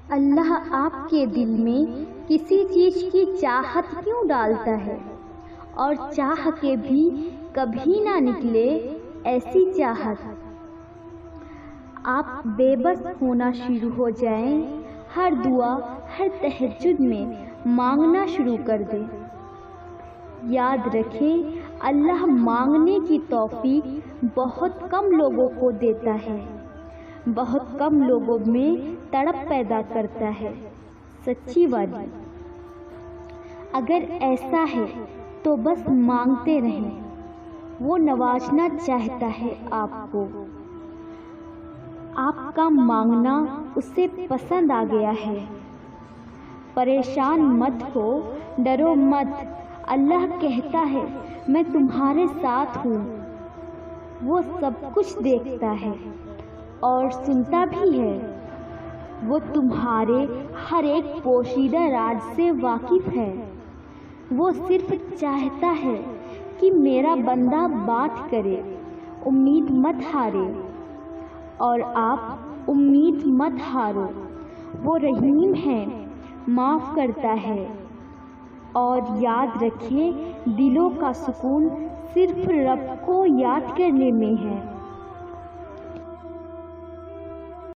اللہ آپ کے دل میں کسی چیز کی چاہت کیوں ڈالتا ہے اور چاہ کے بھی کبھی نہ نکلے ایسی چاہت؟ آپ بے بس ہونا شروع ہو جائیں، ہر دعا ہر تہجد میں مانگنا شروع کر دیں۔ یاد رکھیں، اللہ مانگنے کی توفیق بہت کم لوگوں کو دیتا ہے، بہت کم لوگوں میں تڑپ پیدا کرتا ہے، سچی والی۔ اگر ایسا ہے تو بس مانگتے رہیں، وہ نوازنا چاہتا ہے آپ کو۔ آپ کا مانگنا اسے پسند آ گیا ہے۔ پریشان مت ہو، ڈرو مت، اللہ کہتا ہے میں تمہارے ساتھ ہوں۔ وہ سب کچھ دیکھتا ہے اور سنتا بھی ہے، وہ تمہارے ہر ایک پوشیدہ راز سے واقف ہے۔ وہ صرف چاہتا ہے کہ میرا بندہ بات کرے، امید مت ہارے، اور آپ امید مت ہارو۔ وہ رحیم ہے، معاف کرتا ہے، اور یاد رکھیں دلوں کا سکون صرف رب کو یاد کرنے میں ہے۔